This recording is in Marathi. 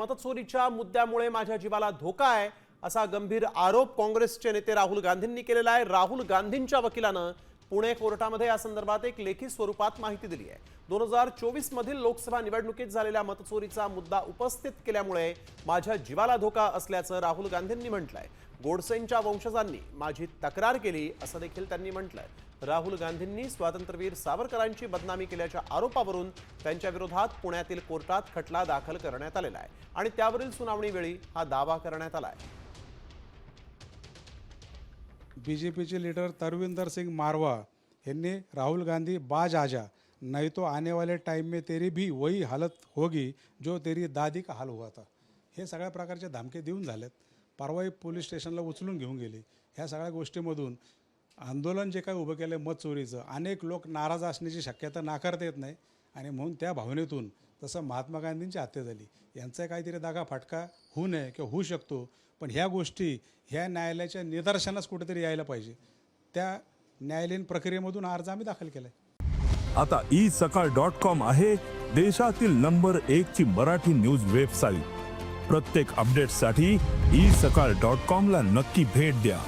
मतचोरीच्या मुद्द्यामुळे माझ्या जीवाला धोका आहे असा गंभीर आरोप काँग्रेसचे नेते राहुल गांधींनी केलेला आहे। राहुल गांधींच्या वकिलानं पुणे कोर्टामध्ये या संदर्भात एक लेखी स्वरूपात माहिती दिली आहे। 2024 मधील लोकसभा निवडणुकीत झालेल्या मतचोरीचा मुद्दा उपस्थित केल्यामुळे माझ्या जीवाला धोका असल्याचं राहुल गांधींनी म्हटलंय। गोडसेंच्या वंशजांनी माझी तक्रार केली असं देखील त्यांनी म्हटलंय। राहुल गांधींनी स्वातंत्र्यवीर सावरकरांची बदनामी केल्याच्या आरोपावरून त्यांच्या विरोधात पुण्यातील कोर्टात खटला दाखल करण्यात आलेला आहे आणि त्यावरील सुनावणीवेळी हा दावा करण्यात आलाय। बीजेपी लीडर तरविंदर सिंह मारवा यांनी राहुल गांधी बाज आजा नहीं तो आने वाले टाइम में तेरी भी वही हालत होगी जो तेरी दादी का हाल हुआ था, हे सगळ्या प्रकारचे धमके देऊन झालेत। परवाई पोलीस स्टेशनला उचलून घेऊन गेले। ह्या सगळ्या गोष्टींमधून आंदोलन जे काही उभं केलं मतचोरीचं अनेक लोक नाराज असण्याची शक्यता नाकारता येत नाही आणि म्हणून त्या भावनेतून तसं महात्मा गांधींची हत्या झाली। यांचा काहीतरी दागा फटका होऊ नये किंवा होऊ शकतो, पण ह्या गोष्टी ह्या न्यायालयाच्या निदर्शनास कुठेतरी यायला पाहिजे। त्या न्यायालयीन प्रक्रियेमधून अर्ज आम्ही दाखल केलाय। आता isakal.com आहे देशातील नंबर 1 ची मराठी न्यूज वेबसाईट। प्रत्येक अपडेटसाठी isakal.com ला नक्की भेट द्या।